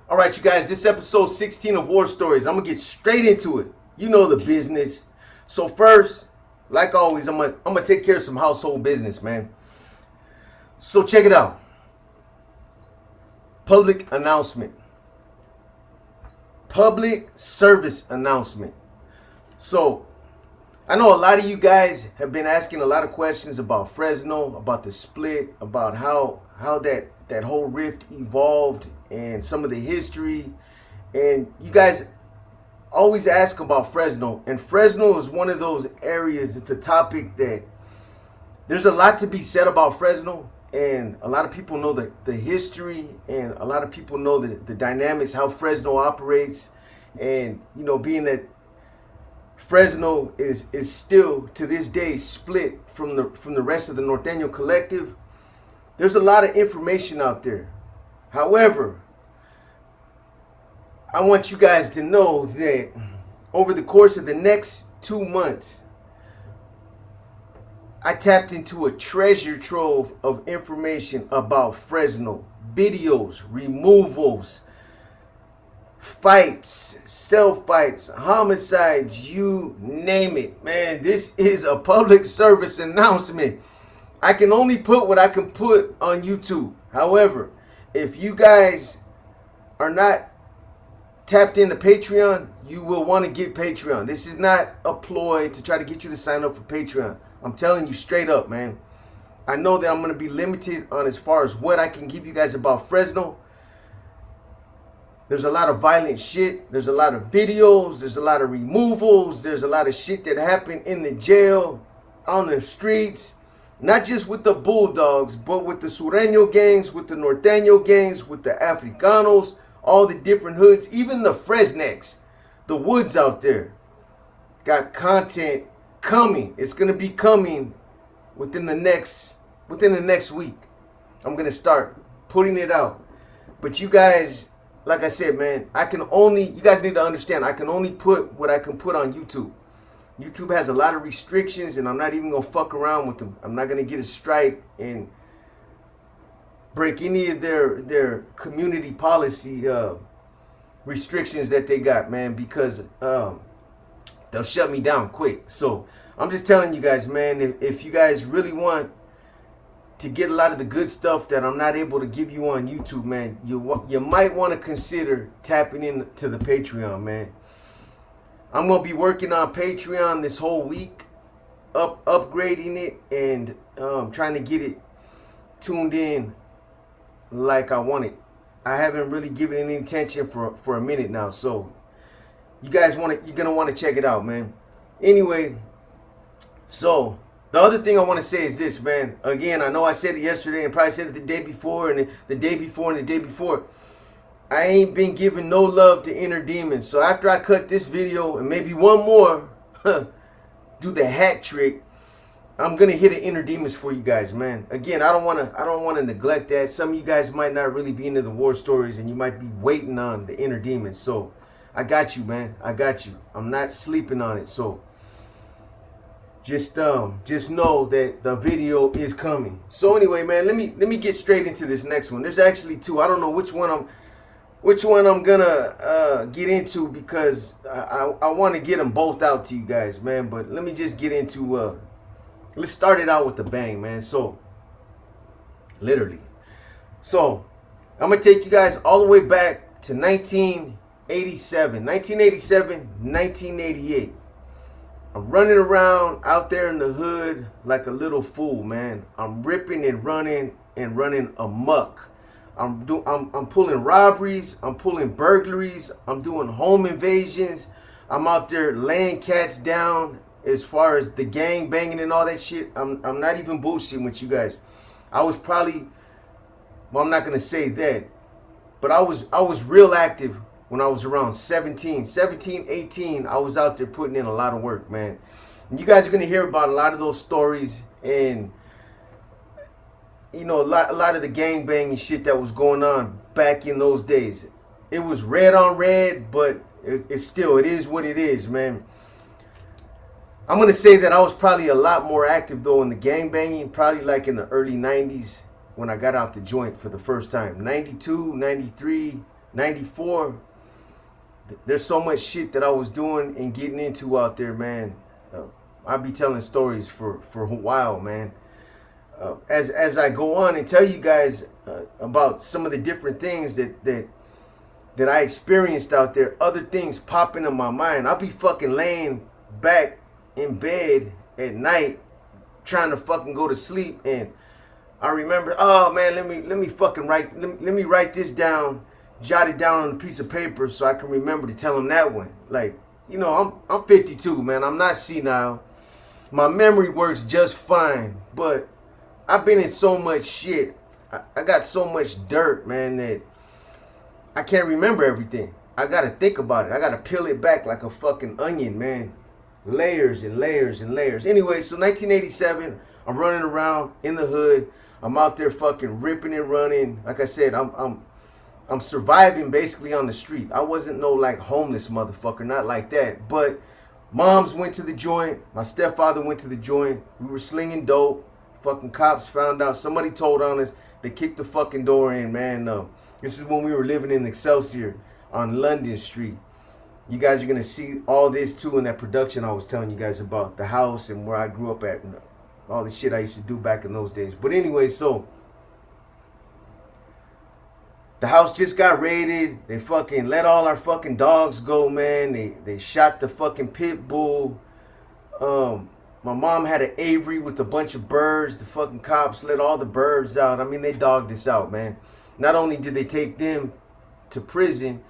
All right, you guys, this episode 16 of War Stories. I'm going to get straight into it. You know the business. So first, like always, I'm gonna take care of some household business, man. So check it out. Public announcement. Public service announcement. So I know a lot of you guys have been asking a lot of questions about Fresno, about the split, about how that whole rift evolved and some of the history. And you guys always ask about Fresno. And Fresno is one of those areas, it's a topic that there's a lot to be said about Fresno. And a lot of people know the history, and a lot of people know the dynamics, how Fresno operates. And, you know, being that Fresno is still to this day split from the rest of the Norteño collective, there's a lot of information out there. However, I want you guys to know that over the course of the next 2 months, I tapped into a treasure trove of information about Fresno. Videos, removals, fights, cell fights, homicides, you name it. Man, this is a public service announcement. I can only put what I can put on YouTube. However, if you guys are not tapped into Patreon, you will want to get Patreon. This is not a ploy to try to get you to sign up for Patreon. I'm telling you straight up, man. I know that I'm going to be limited on as far as what I can give you guys about Fresno. There's a lot of violent shit. There's a lot of videos. There's a lot of removals. There's a lot of shit that happened in the jail, on the streets. Not just with the Bulldogs, but with the Sureño gangs, with the Norteño gangs, with the Africanos, all the different hoods, even the Fresnex, the woods out there. Got content coming. It's gonna be coming within the next week. I'm gonna start putting it out. But you guys, like I said, man, you guys need to understand, I can only put what I can put on YouTube. YouTube has a lot of restrictions, and I'm not even gonna fuck around with them. I'm not gonna get a strike and break any of their community policy restrictions that they got, man, because they'll shut me down quick. So I'm just telling you guys, man, if you guys really want to get a lot of the good stuff that I'm not able to give you on YouTube, man, you might want to consider tapping into the Patreon, man. I'm going to be working on Patreon this whole week, upgrading it, and trying to get it tuned in like I want it. I haven't really given it any attention for a minute now, so you're gonna want to check it out, man. Anyway, so the other thing I want to say is this, man. Again, I know I said it yesterday and probably said it the day before and the day before and the day before. I ain't been giving no love to Inner Demons. So after I cut this video and maybe one more, do the hat trick, I'm gonna hit an Inner Demons for you guys, man. Again, I don't wanna neglect that. Some of you guys might not really be into the war stories, and you might be waiting on the Inner Demons. So I got you, man. I got you. I'm not sleeping on it. So just know that the video is coming. So anyway, man, let me get straight into this next one. There's actually two. I don't know which one I'm gonna get into, because I want to get them both out to you guys, man. But let me just get into let's start it out with the bang, man. So literally, so I'm gonna take you guys all the way back to 1988. I'm running around out there in the hood like a little fool, man. I'm ripping and running amok. I'm pulling robberies, I'm pulling burglaries, I'm doing home invasions. I'm out there laying cats down as far as the gang banging and all that shit. I'm not even bullshitting with you guys. I was probably, well, I'm not gonna say that, but I was real active when I was around 17, 18. I was out there putting in a lot of work, man. And you guys are gonna hear about a lot of those stories, and you know, a lot of the gang banging shit that was going on back in those days. It was red on red, but it is what it is, man. I'm going to say that I was probably a lot more active, though, in the gang banging, probably like in the early 90s when I got out the joint for the first time. 92, 93, 94, there's so much shit that I was doing and getting into out there, man. I'll be telling stories for a while, man. As I go on and tell you guys about some of the different things that I experienced out there, other things popping in my mind. I'll be fucking laying back in bed at night trying to fucking go to sleep, and I remember, oh man, let me fucking write, let me write this down, jot it down on a piece of paper so I can remember to tell him that one. Like, you know, I'm 52, man. I'm not senile. My memory works just fine, but I've been in so much shit. I got so much dirt, man, that I can't remember everything. I gotta think about it. I gotta peel it back like a fucking onion, man. Layers and layers and layers. Anyway, so 1987, I'm running around in the hood. I'm out there fucking ripping and running. Like I said, I'm surviving basically on the street. I wasn't no like homeless motherfucker, not like that. But moms went to the joint. My stepfather went to the joint. We were slinging dope. Fucking cops found out. Somebody told on us. They kicked the fucking door in, man. This is when we were living in Excelsior on London Street. You guys are going to see all this too in that production I was telling you guys about. The house and where I grew up at. And all the shit I used to do back in those days. But anyway, so the house just got raided. They fucking let all our fucking dogs go, man. They shot the fucking pit bull. My mom had an aviary with a bunch of birds. The fucking cops let all the birds out. I mean, they dogged us out, man. Not only did they take them to prison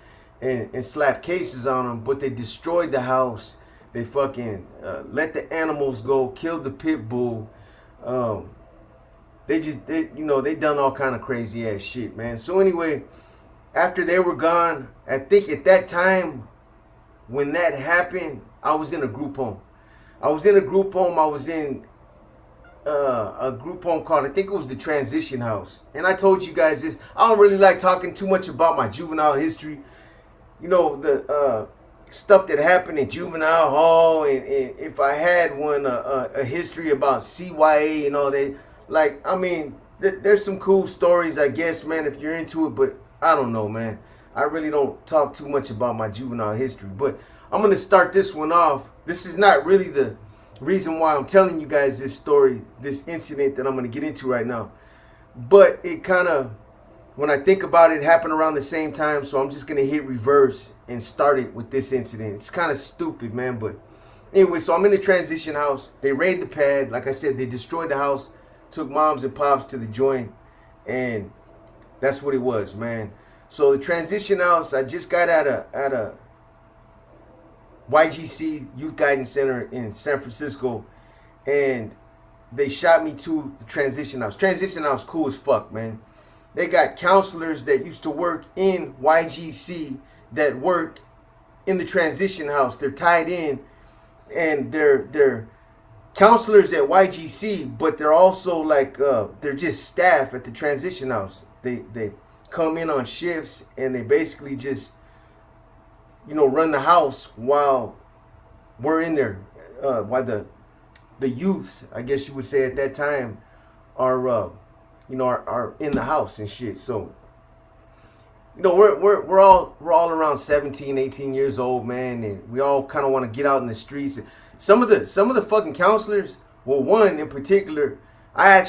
and slap cases on them, but they destroyed the house. They fucking let the animals go, killed the pit bull. They done all kind of crazy ass shit, man. So anyway, after they were gone, I think at that time when that happened, I was in a group home. I was in a group home called, I think it was the Transition House. And I told you guys this. I don't really like talking too much about my juvenile history. You know, the stuff that happened in juvenile hall, and if I had one, a history about CYA and all that. Like, I mean, there's some cool stories, I guess, man, if you're into it. But I don't know, man. I really don't talk too much about my juvenile history. But I'm going to start this one off. This is not really the reason why I'm telling you guys this story, this incident that I'm going to get into right now. But it kind of, when I think about it, happened around the same time. So I'm just going to hit reverse and start it with this incident. It's kind of stupid, man. But anyway, so I'm in the transition house. They raided the pad. Like I said, they destroyed the house, took moms and pops to the joint. And that's what it was, man. So the transition house, I just got at a YGC Youth Guidance Center in San Francisco, and they shot me to the transition house. Transition house cool as fuck, man. They got counselors that used to work in YGC that work in the transition house. They're tied in, and they're counselors at YGC, but they're also like they're just staff at the transition house. They come in on shifts, and they basically just, you know, run the house while we're in there. While the youths, I guess you would say at that time, are in the house and shit. So, you know, we're all around 17, 18 years old, man, and we all kind of want to get out in the streets. Some of the fucking counselors, well, one in particular, I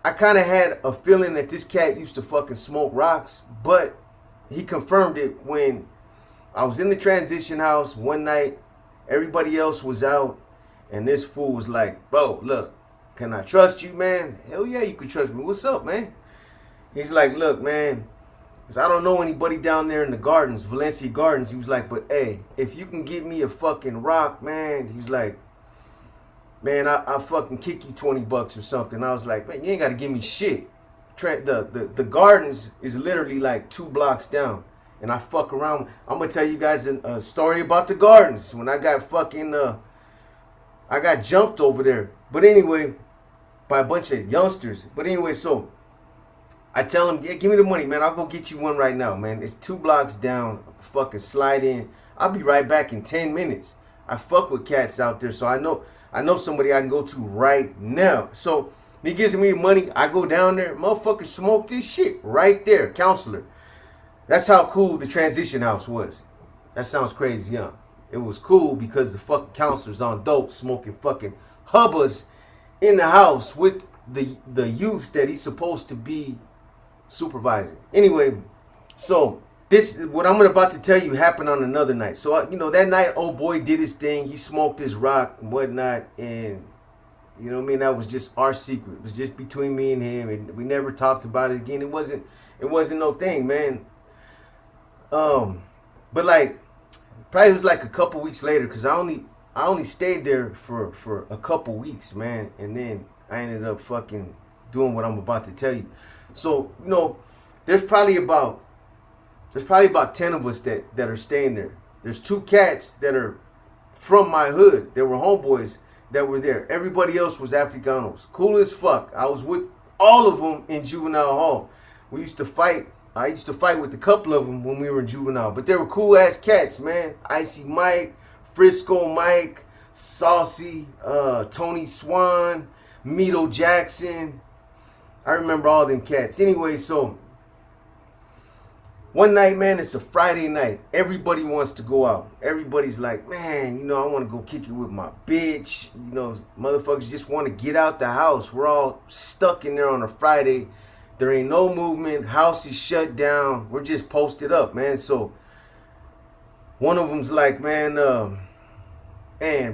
kind of had a feeling that this cat used to fucking smoke rocks, but he confirmed it when I was in the transition house one night. Everybody else was out, and this fool was like, bro, look, can I trust you, man? Hell yeah, you can trust me. What's up, man? He's like, look, man, because I don't know anybody down there in the gardens, Valencia Gardens. He was like, but hey, if you can get me a fucking rock, man, he was like, man, I'll fucking kick you $20 or something. I was like, man, you ain't got to give me shit. The gardens is literally like 2 blocks down. And I fuck around. I'm going to tell you guys a story about the gardens. When I got fucking, I got jumped over there. But anyway, by a bunch of youngsters. But anyway, so I tell him, yeah, give me the money, man. I'll go get you one right now, man. It's 2 blocks down. Fucking slide in. I'll be right back in 10 minutes. I fuck with cats out there, so I know somebody I can go to right now. So he gives me the money. I go down there. Motherfucker smoke this shit right there. Counselor. That's how cool the transition house was. That sounds crazy, huh? It was cool because the fucking counselors on dope smoking fucking hubbas in the house with the youth that he's supposed to be supervising. Anyway, so this what I'm about to tell you happened on another night. So that night, old boy did his thing. He smoked his rock and whatnot, and you know what I mean. That was just our secret. It was just between me and him, and we never talked about it again. It wasn't no thing, man. But like, probably was like a couple weeks later, cause I only stayed there for a couple weeks, man, and then I ended up fucking doing what I'm about to tell you. So there's probably about 10 of us that are staying there. There's 2 cats that are from my hood. They were homeboys that were there. Everybody else was Africanos. Cool as fuck. I was with all of them in juvenile hall. We used to fight. I used to fight with a couple of them when we were in juvenile. But they were cool ass cats, man. Icy Mike, Frisco Mike, Saucy, Tony Swan, Mito Jackson. I remember all them cats. Anyway, so one night, man, it's a Friday night. Everybody wants to go out. Everybody's like, man, I want to go kick it with my bitch. Motherfuckers just want to get out the house. We're all stuck in there on a Friday. There ain't no movement. House is shut down. We're just posted up, man. So one of them's like, man,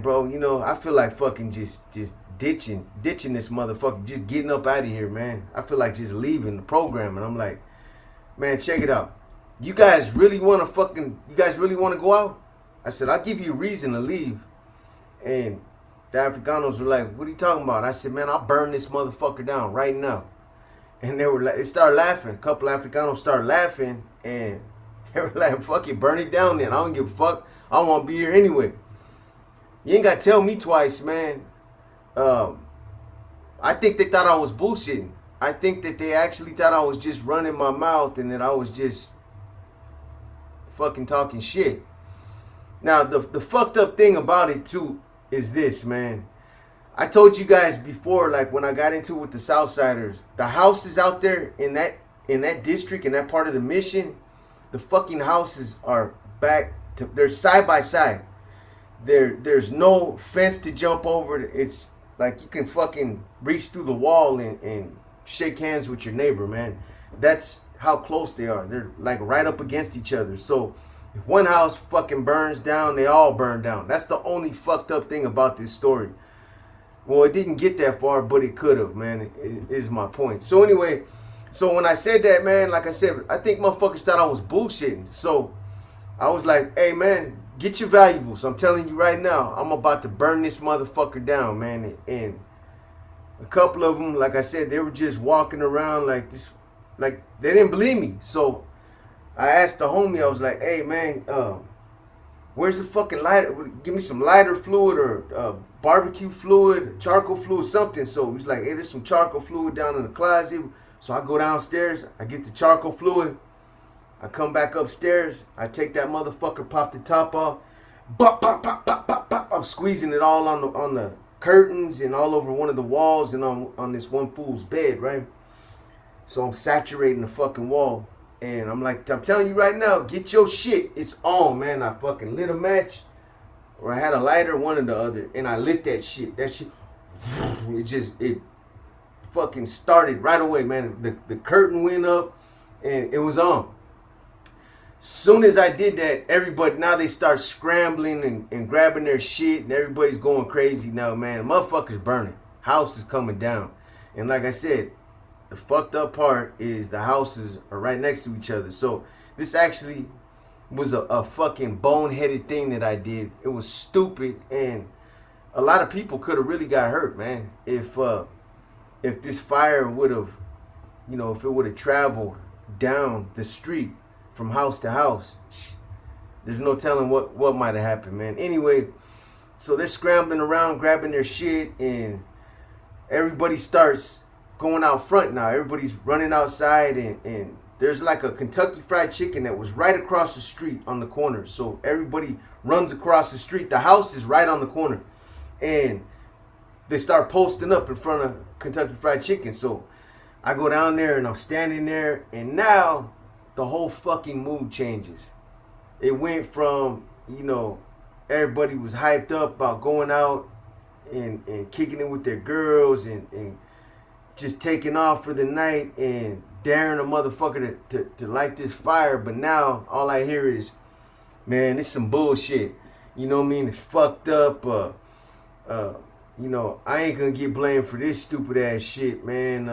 bro, I feel like fucking just ditching this motherfucker, just getting up out of here, man. I feel like just leaving the program. And I'm like, man, check it out. You guys really want to go out? I said, I'll give you a reason to leave. And the Africanos were like, what are you talking about? I said, man, I'll burn this motherfucker down right now. And they started laughing. A couple Africanos started laughing, and they were like, fuck it, burn it down then. I don't give a fuck. I don't want to be here anyway. You ain't got to tell me twice, man. I think they thought I was bullshitting. I think that they actually thought I was just running my mouth and that I was just fucking talking shit. Now, the fucked up thing about it, too, is this, man. I told you guys before, like when I got into it with the Southsiders, the houses out there in that district, in that part of the mission, the fucking houses are they're side by side. There's no fence to jump over. It's like you can fucking reach through the wall and shake hands with your neighbor, man. That's how close they are. They're like right up against each other. So if one house fucking burns down, they all burn down. That's the only fucked up thing about this story. Well, it didn't get that far, but it could have, man. It is my point. So anyway, so when I said that, man, like I said, I think motherfuckers thought I was bullshitting. So I was like, hey, man, get your valuables. I'm telling you right now, I'm about to burn this motherfucker down, man. And a couple of them, like I said, they were just walking around like this, like they didn't believe me. So I asked the homie, I was like, hey, man, where's the fucking lighter? Give me some lighter fluid or barbecue fluid, charcoal fluid, something. So he's like, hey, there's some charcoal fluid down in the closet. So I go downstairs, I get the charcoal fluid. I come back upstairs, I take that motherfucker, pop the top off. Bop, bop, bop, bop, bop, bop. I'm squeezing it all on the curtains and all over one of the walls and on this one fool's bed, right? So I'm saturating the fucking wall. And I'm like, I'm telling you right now, get your shit. It's on, man. I fucking lit a match. Or I had a lighter, one or the other. And I lit that shit. That shit, it fucking started right away, man. The curtain went up and it was on. Soon as I did that, everybody, now they start scrambling and grabbing their shit. And everybody's going crazy now, man. Motherfuckers burning. House is coming down. And like I said, the fucked up part is the houses are right next to each other. So this actually was a fucking boneheaded thing that I did. It was stupid, and a lot of people could have really got hurt, man. If this fire would have, if it would have traveled down the street from house to house, there's no telling what might have happened, man. Anyway, so they're scrambling around, grabbing their shit, and everybody starts going out front now. Everybody's running outside, and there's like a Kentucky Fried Chicken that was right across the street on the corner. So everybody runs across the street. The house is right on the corner. And they start posting up in front of Kentucky Fried Chicken. So I go down there and I'm standing there, and now the whole fucking mood changes. It went from, you know, everybody was hyped up about going out and kicking it with their girls and just taking off for the night and daring a motherfucker to light this fire. But now all I hear is, man, it's some bullshit. You know what I mean? It's fucked up. You know, I ain't gonna get blamed for this stupid ass shit, man.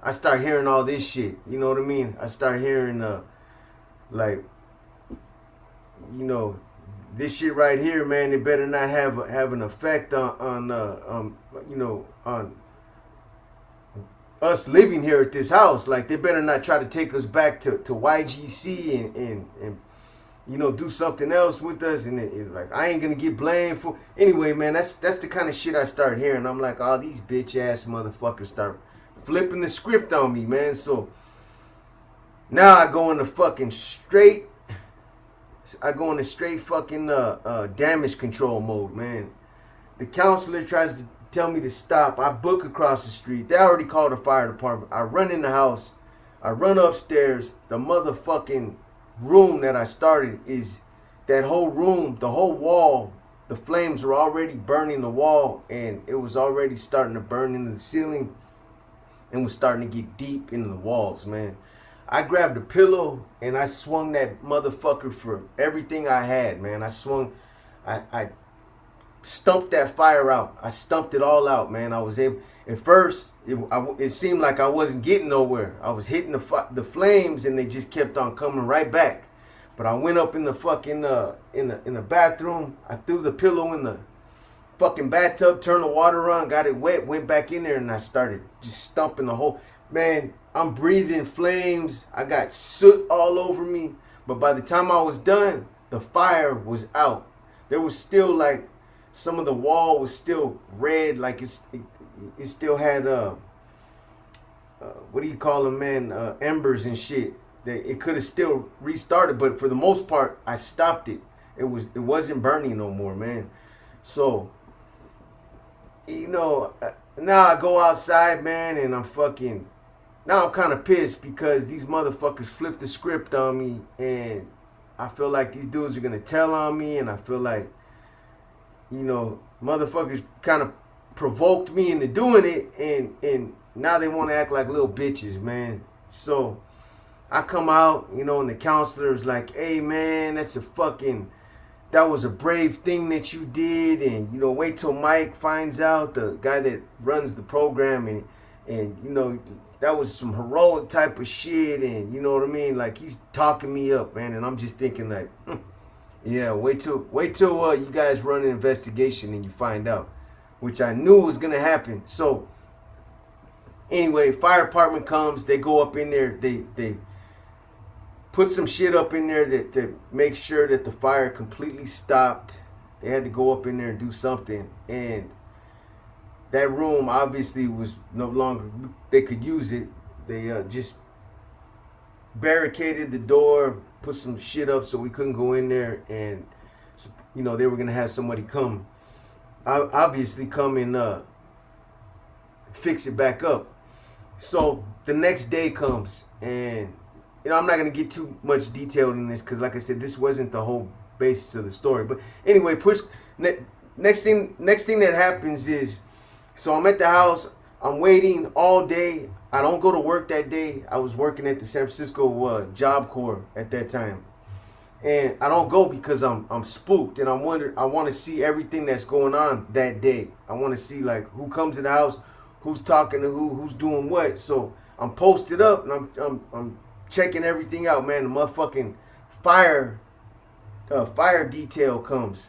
I start hearing all this shit. You know what I mean? I start hearing like, you know, this shit right here, man. It better not have an effect on you know, on us living here at this house. Like, they better not try to take us back to YGC and you know, do something else with us. And like, I ain't gonna get blamed for. Anyway, man, that's the kind of shit I start hearing. I'm like, oh, these bitch ass motherfuckers start flipping the script on me, man. So now I go into straight fucking damage control mode, man. The counselor tries to tell me to stop. I book across the street. They already called the fire department. I run in the house. I run upstairs. The motherfucking room that I started is that whole room, the whole wall. The flames were already burning the wall, and it was already starting to burn into the ceiling and was starting to get deep into the walls, man. I grabbed a pillow and I swung that motherfucker for everything I had, man. I stumped that fire out. I stumped it all out, man. I was able. At first, it seemed like I wasn't getting nowhere. I was hitting the flames, and they just kept on coming right back. But I went up in the fucking in the bathroom. I threw the pillow in the fucking bathtub, turned the water on, got it wet, went back in there, and I started just stumping the whole. Man, I'm breathing flames. I got soot all over me. But by the time I was done, the fire was out. There was still like some of the wall was still red, like it still had what do you call them, man? Embers and shit. It could have still restarted, but for the most part, I stopped it. It wasn't burning no more, man. So, you know, now I go outside, man, and now I'm kind of pissed because these motherfuckers flipped the script on me, and I feel like these dudes are gonna tell on me, and I feel like, you know, motherfuckers kind of provoked me into doing it, and now they want to act like little bitches, man. So I come out, you know, and the counselor is like, hey, man, that was a brave thing that you did, and, you know, wait till Mike finds out, the guy that runs the program, and you know, that was some heroic type of shit, and you know what I mean? Like, he's talking me up, man, and I'm just thinking like, yeah, wait till you guys run an investigation and you find out, which I knew was gonna happen. So anyway, fire department comes, they go up in there, they put some shit up in there that make sure that the fire completely stopped. They had to go up in there and do something, and that room obviously was no longer, they could use it. They just barricaded the door, put some shit up so we couldn't go in there, and, you know, they were gonna have somebody come and fix it back up. So the next day comes, and, you know, I'm not gonna get too much detailed in this because, like I said, this wasn't the whole basis of the story. But anyway, next thing that happens is, so I'm at the house, I'm waiting all day. I don't go to work that day. I was working at the San Francisco Job Corps at that time. And I don't go because I'm spooked, and I want to see everything that's going on that day. I want to see, like, who comes to the house, who's talking to who's doing what. So I'm posted up, and I'm checking everything out, man. The motherfucking fire detail comes.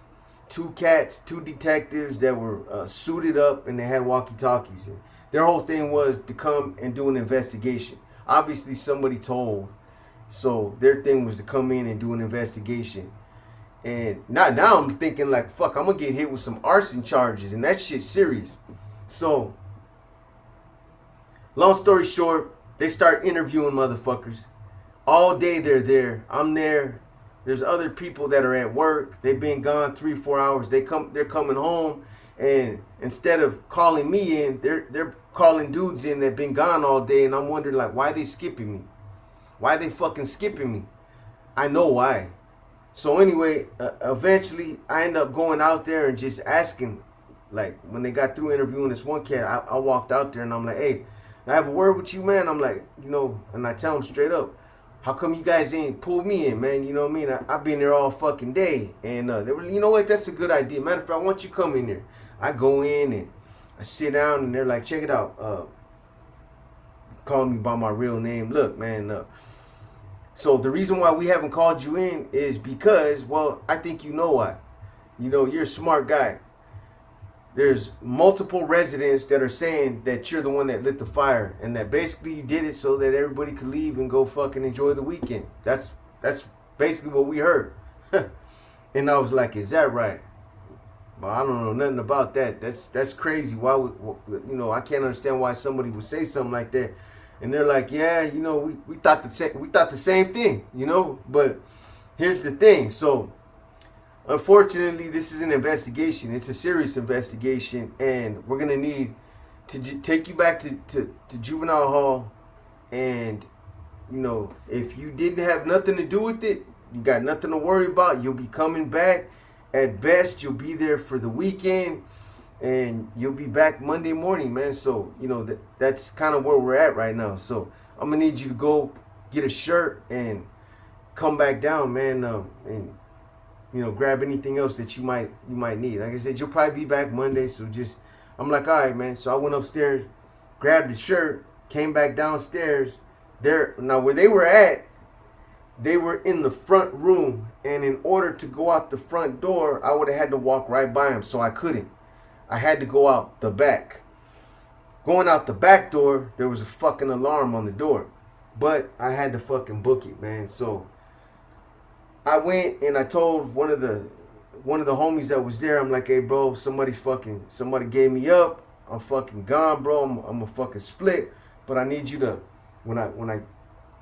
2 cats, 2 detectives that were suited up, and they had walkie-talkies. And their whole thing was to come and do an investigation. Obviously, somebody told, so their thing was to come in and do an investigation. And now I'm thinking like, fuck, I'm gonna get hit with some arson charges, and that shit's serious. So, long story short, they start interviewing motherfuckers. All day they're there. I'm there. There's other people that are at work. They've been gone 3-4 hours. They're coming home, and instead of calling me in, they're calling dudes in that been gone all day, and I'm wondering like, why they skipping me? Why they fucking skipping me? I know why. So anyway, eventually I end up going out there and just asking, like when they got through interviewing this one cat, I walked out there and I'm like, hey, I have a word with you, man. I'm like, and I tell them straight up, how come you guys ain't pulled me in, man? You know what I mean? I've been there all fucking day. And they were, you know what? That's a good idea. Matter of fact, I want you to come in there. I go in and I sit down and they're like, check it out. Call me by my real name. Look, man. So the reason why we haven't called you in is because, well, I think you know why. You're a smart guy. There's multiple residents that are saying that you're the one that lit the fire and that basically you did it so that everybody could leave and go fucking enjoy the weekend. That's basically what we heard. And I was like, is that right? Well, I don't know nothing about that. That's crazy. Why would, I can't understand why somebody would say something like that. And they're like, yeah, we thought the same thing, But here's the thing. So unfortunately, this is an investigation. It's a serious investigation, and we're gonna need to take you back to juvenile hall. And if you didn't have nothing to do with it, you got nothing to worry about. You'll be coming back. At best, you'll be there for the weekend, and you'll be back Monday morning, man. So that's kind of where we're at right now. So I'm gonna need you to go get a shirt and come back down, man, and grab anything else that you might need. Like I said, you'll probably be back Monday, so I'm like, all right, man. So I went upstairs, grabbed the shirt, came back downstairs. Now where they were at, they were in the front room, and in order to go out the front door, I would have had to walk right by them, so I couldn't. I had to go out the back. Going out the back door, there was a fucking alarm on the door, but I had to fucking book it, man. So I went and I told one of the homies that was there, I'm like, hey, bro, somebody gave me up. I'm fucking gone, bro. I'm a fucking split. But I need you to, when I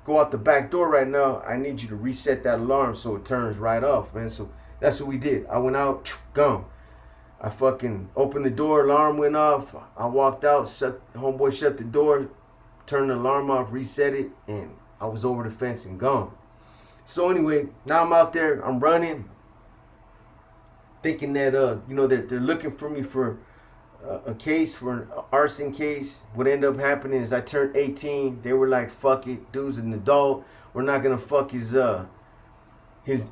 go out the back door right now, I need you to reset that alarm so it turns right off, man. So that's what we did. I went out, gone. I fucking opened the door, alarm went off. I walked out, homeboy shut the door, turned the alarm off, reset it, and I was over the fence and gone. So anyway, now I'm out there, I'm running, thinking that they're looking for me for a case, for an arson case. What ended up happening is I turned 18. They were like, fuck it, dude's an adult. We're not gonna fuck his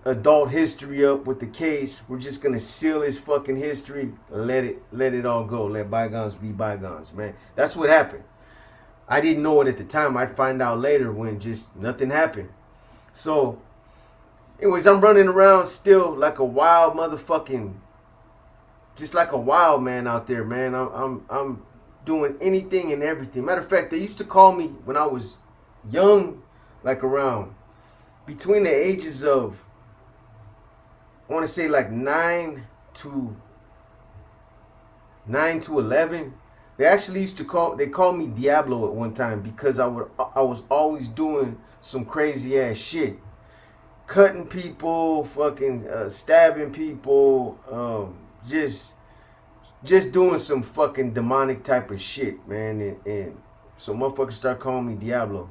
adult history up with the case. We're just gonna seal his fucking history, let it all go. Let bygones be bygones, man. That's what happened. I didn't know it at the time. I'd find out later when just nothing happened. So anyways, I'm running around still like a wild motherfucking, just like a wild man out there, man. I'm doing anything and everything. Matter of fact, they used to call me when I was young, like around between the ages of, I want to say like 9 to 11. They actually used to call me Diablo at one time because I was always doing some crazy ass shit. Cutting people, fucking stabbing people, just doing some fucking demonic type of shit, man. And so motherfuckers start calling me Diablo.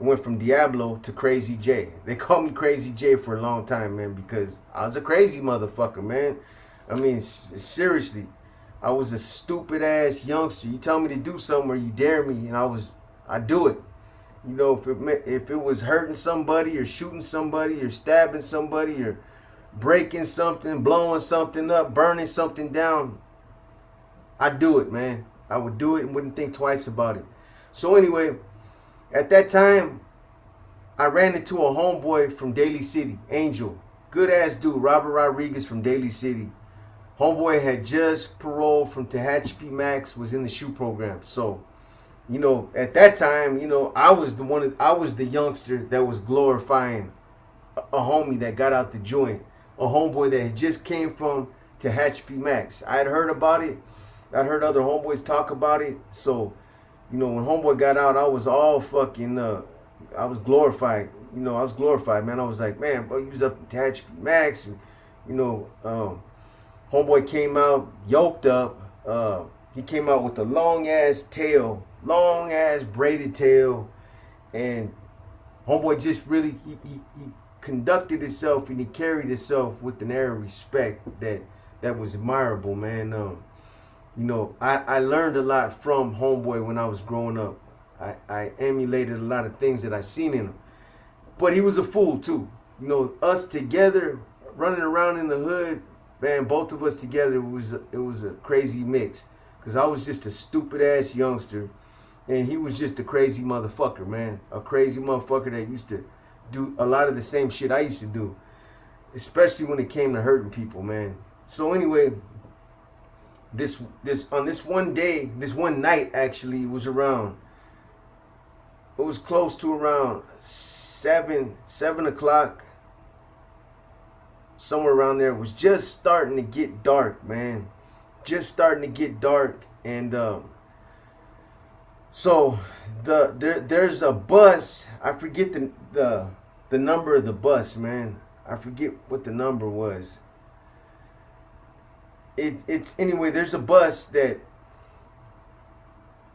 I went from Diablo to Crazy J. They called me Crazy J for a long time, man, because I was a crazy motherfucker, man. I mean, seriously, I was a stupid ass youngster. You tell me to do something or you dare me, and I do it. If it was hurting somebody or shooting somebody or stabbing somebody or breaking something, blowing something up, burning something down, I'd do it, man. I would do it and wouldn't think twice about it. So anyway, at that time, I ran into a homeboy from Daly City, Angel. Good ass dude, Robert Rodriguez from Daly City. Homeboy had just paroled from Tehachapi Max, was in the SHU program. So, at that time, I was the youngster that was glorifying a homie that got out the joint. A homeboy that had just came from Tehachapi Max. I had heard about it. I'd heard other homeboys talk about it. So, when homeboy got out, I was all fucking, I was glorified. I was glorified, man. I was like, man, bro, you was up in Tehachapi Max. And, homeboy came out, yoked up. He came out with a long ass tail, long ass braided tail. And Homeboy just really he conducted himself and he carried himself with an air of respect that was admirable, man. You know, I learned a lot from Homeboy when I was growing up. I emulated a lot of things that I seen in him. But he was a fool too. You know, us together running around in the hood, man, both of us together, it was a crazy mix. Cause I was just a stupid ass youngster, and he was just a crazy motherfucker, man. A crazy motherfucker that used to do a lot of the same shit I used to do, especially when it came to hurting people, man. So anyway, this one night actually, it was close to around 7 o'clock, somewhere around there. It was just starting to get dark, man. Just starting to get dark, and so there's a bus. I forget the number of the bus, man. I forget what the number was. It's anyway. There's a bus that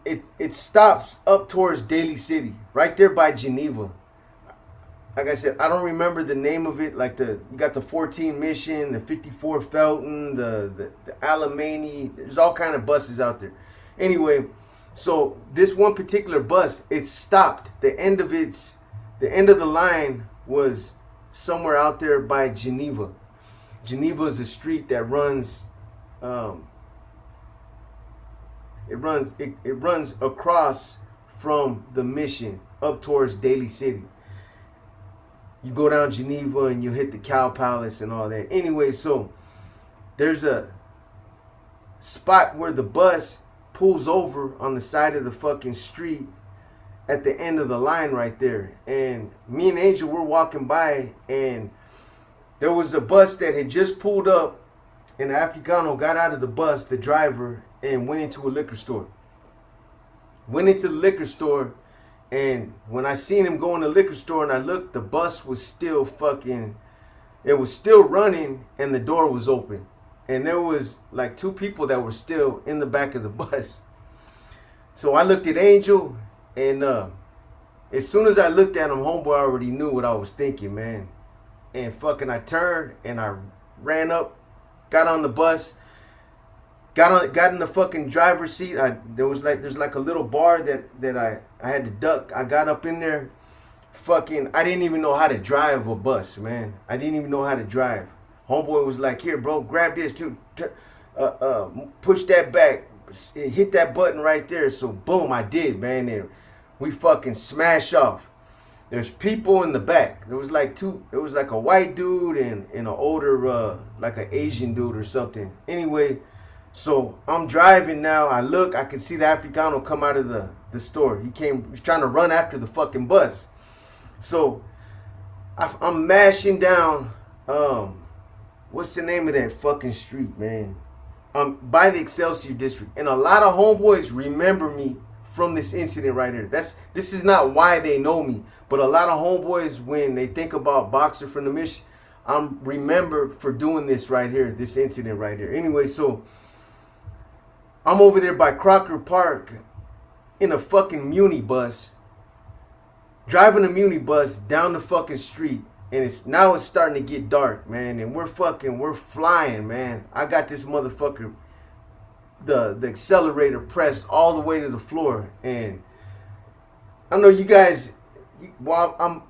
it stops up towards Daly City, right there by Geneva. Like I said, I don't remember the name of it. Like you got the 14 Mission, the 54 Felton, the Alamany. There's all kind of buses out there. Anyway, so this one particular bus, it stopped. The end of the line was somewhere out there by Geneva. Geneva is a street that runs. It runs across from the Mission up towards Daly City. You go down Geneva and you hit the Cow Palace and all that. Anyway, so there's a spot where the bus pulls over on the side of the fucking street at the end of the line right there. And me and Angel were walking by, and there was a bus that had just pulled up, and the Africano got out of the bus, the driver, and went into a liquor store. Went into the liquor store. And when I seen him go in the liquor store and I looked, the bus was still it was still running, and the door was open. And there was like 2 people that were still in the back of the bus. So I looked at Angel, and as soon as I looked at him, Homeboy already knew what I was thinking, man. And fucking I turned and I ran up, got on the bus, got in the fucking driver's seat. There's like a little bar that I had to duck. I got up in there. Fucking, I didn't even know how to drive a bus, man. I didn't even know how to drive. Homeboy was like, "Here, bro, grab this too. Push that back. Hit that button right there." So boom, I did, man. And we fucking smash off. There's people in the back. There was like a white dude and an older, like an Asian dude or something. Anyway. So I'm driving now. I can see the Africano come out of the store. He was trying to run after the fucking bus. So I'm mashing down. What's the name of that fucking street, man? By the Excelsior District. And a lot of homeboys remember me from this incident right here. This is not why they know me, but a lot of homeboys, when they think about Boxer from the Mission, I'm remembered for doing this right here, this incident right here. Anyway, so I'm over there by Crocker Park in a fucking Muni bus, driving a Muni bus down the fucking street, and it's starting to get dark, man, and we're flying, man. I got this motherfucker, the accelerator pressed all the way to the floor, and I know you guys,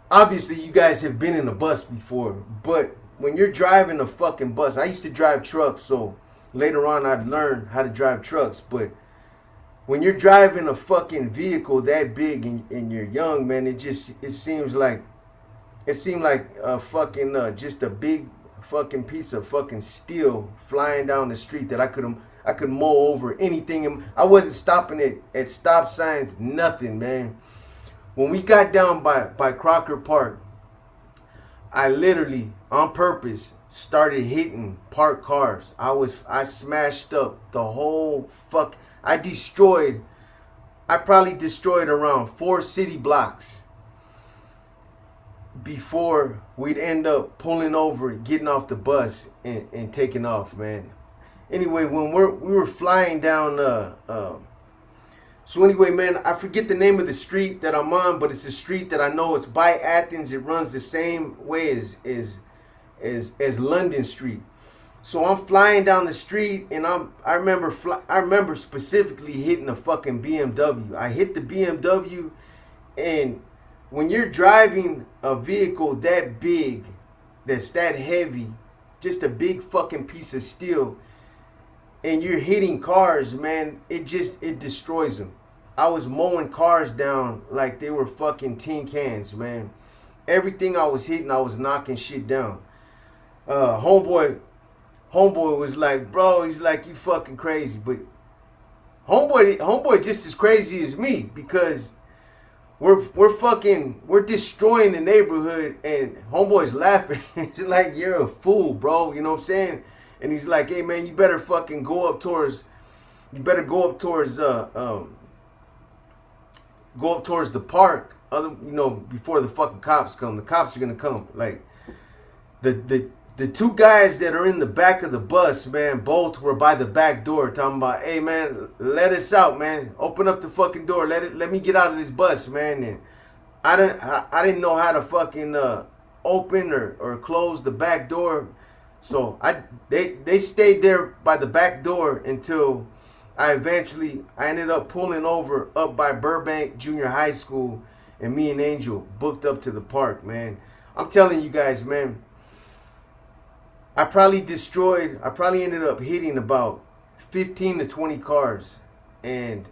obviously you guys have been in a bus before, but when you're driving a fucking bus, I used to drive trucks, so later on I'd learn how to drive trucks, but when you're driving a fucking vehicle that big and you're young, man, it seemed like a fucking just a big fucking piece of fucking steel flying down the street that I could mow over anything. I wasn't stopping at stop signs, nothing, man. When we got down by Crocker Park, I literally on purpose started hitting parked cars. I smashed up the whole I probably destroyed around 4 city blocks before we'd end up pulling over, getting off the bus and taking off, man. Anyway, when we were flying down So anyway, man, I forget the name of the street that I'm on, but it's a street that I know it's by Athens. It runs the same way as London Street. So I'm flying down the street, and I remember specifically hitting a fucking BMW. I hit the BMW, and when you're driving a vehicle that big, that's that heavy, just a big fucking piece of steel, and you're hitting cars, man, it destroys them. I was mowing cars down like they were fucking tin cans, man. Everything I was hitting, I was knocking shit down. Homeboy was like, bro, he's like, you fucking crazy. But homeboy just as crazy as me, because we're destroying the neighborhood, and homeboy's laughing. He's like, you're a fool, bro. You know what I'm saying? And he's like, hey man, you better fucking go up towards the park, before the fucking cops come. The cops are gonna come. Like the two guys that are in the back of the bus, man, both were by the back door talking about, hey man, let us out, man. Open up the fucking door. Let me get out of this bus, man. And I didn't know how to fucking open or close the back door. So they stayed there by the back door until I ended up pulling over up by Burbank Junior High School, and me and Angel booked up to the park, man. I'm telling you guys, man, I probably ended up hitting about 15 to 20 cars. And,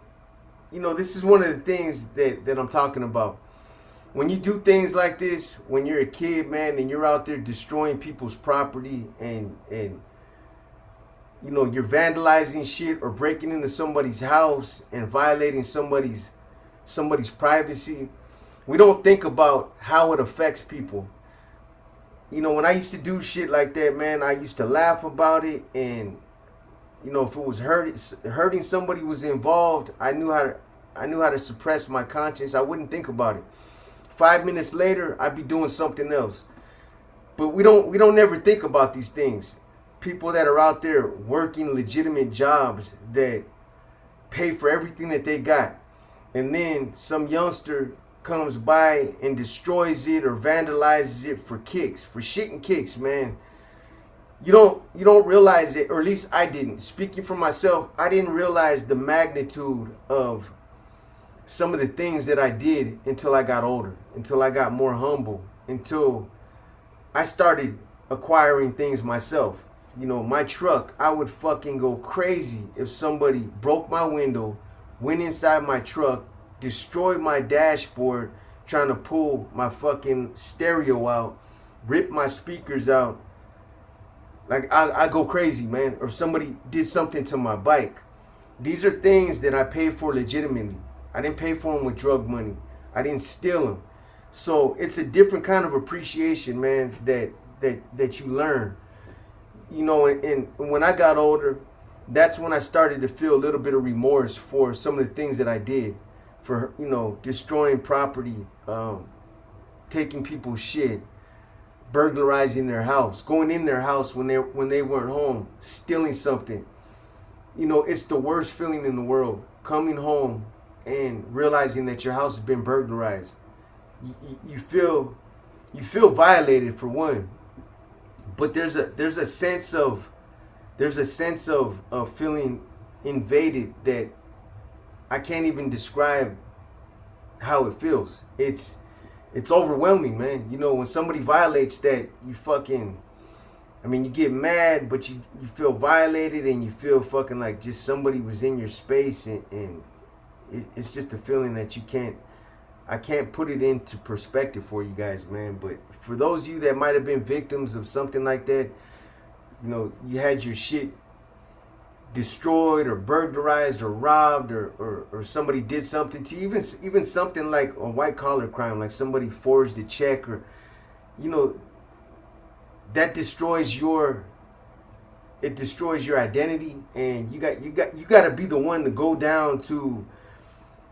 this is one of the things that I'm talking about. When you do things like this, when you're a kid, man, and you're out there destroying people's property, and you're vandalizing shit or breaking into somebody's house and violating somebody's privacy, we don't think about how it affects people. When I used to do shit like that, man, I used to laugh about it, and if it was hurting somebody was involved, I knew how to suppress my conscience. I wouldn't think about it. 5 minutes later, I'd be doing something else. But we don't ever think about these things. People that are out there working legitimate jobs that pay for everything that they got, and then some youngster comes by and destroys it or vandalizes it for kicks, for shit and kicks, man. You don't realize it, or at least I didn't. Speaking for myself, I didn't realize the magnitude of some of the things that I did until I got older, until I got more humble, until I started acquiring things myself. My truck, I would fucking go crazy if somebody broke my window, went inside my truck, destroyed my dashboard, trying to pull my fucking stereo out, rip my speakers out. Like, I go crazy, man. Or somebody did something to my bike. These are things that I paid for legitimately. I didn't pay for them with drug money. I didn't steal them. So it's a different kind of appreciation, man, that you learn. And when I got older, that's when I started to feel a little bit of remorse for some of the things that I did, for destroying property, taking people's shit, burglarizing their house, going in their house when they weren't home, stealing something. It's the worst feeling in the world, coming home and realizing that your house has been burglarized. You feel violated, for one, but there's a sense of feeling invaded that I can't even describe how it feels. It's overwhelming, man. When somebody violates that, you get mad, but you feel violated, and you feel fucking like just somebody was in your space, and it's just a feeling that I can't put it into perspective for you guys, man. But for those of you that might have been victims of something like that, you had your shit destroyed or burglarized or robbed, or somebody did something to you, even something like a white collar crime, like somebody forged a check, or that destroys your identity, and you got to be the one to go down to,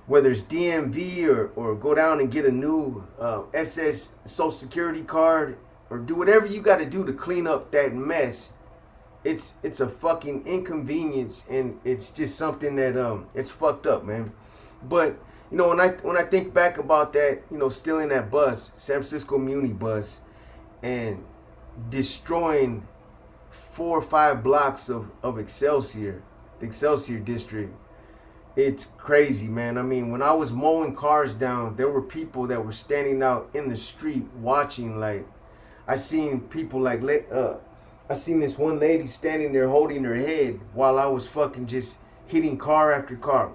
whether it's DMV or go down and get a new SS Social Security card, or do whatever you got to do to clean up that mess. It's a fucking inconvenience, and it's just something that it's fucked up, man. But you know, when I think back about that, you know, stealing that bus, San Francisco Muni bus, and destroying 4 or 5 blocks of Excelsior, the Excelsior District, it's crazy, man. I mean, when I was mowing cars down, there were people that were standing out in the street watching. Like, I seen people like, I seen this one lady standing there holding her head while I was fucking just hitting car after car.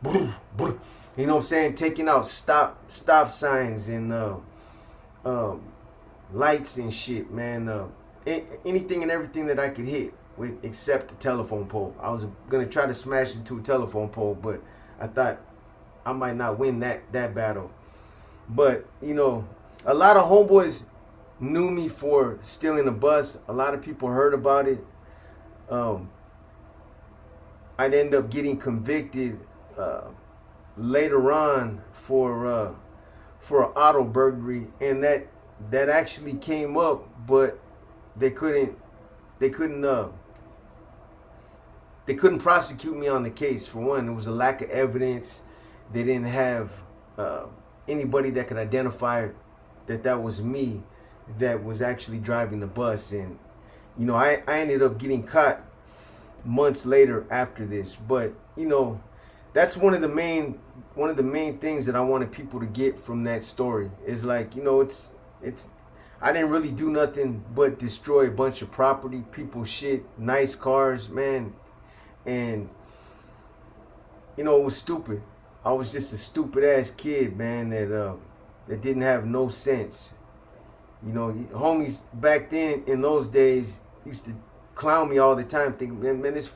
You know what I'm saying? Taking out stop signs and lights and shit, man. Anything and everything that I could hit with except the telephone pole. I was gonna try to smash into a telephone pole, but I thought I might not win that battle. But you know, a lot of homeboys knew me for stealing a bus. A lot of people heard about it. I'd end up getting convicted later on for an auto burglary, and that actually came up, but they couldn't prosecute me on the case. For one, there was a lack of evidence. They didn't have anybody that could identify that was me that was actually driving the bus. And you know, I ended up getting caught months later after this. But you know, that's one of the main things that I wanted people to get from that story is, like, you know, it's I didn't really do nothing but destroy a bunch of property, people's shit, nice cars, man. And you know, it was stupid. I was just a stupid ass kid, man, that didn't have no sense. You know, homies back then in those days used to clown me all the time, thinking, man, this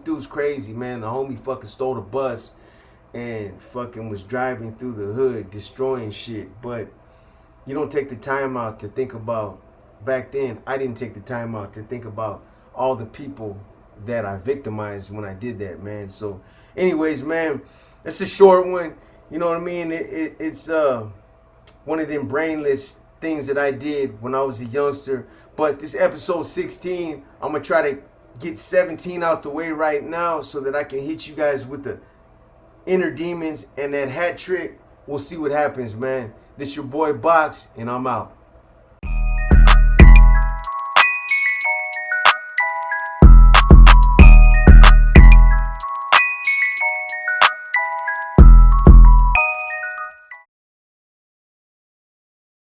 dude's crazy, man. The homie fucking stole the bus and fucking was driving through the hood destroying shit. But you don't take the time out to think about, back then I didn't take the time out to think about all the people that I victimized when I did that, man. So anyways, man, that's a short one. You know what I mean? It's one of them brainless things that I did when I was a youngster. But this episode 16, I'm gonna try to get 17 out the way right now so that I can hit you guys with the inner demons and that hat trick. We'll see what happens, man. This your boy Box, and I'm out.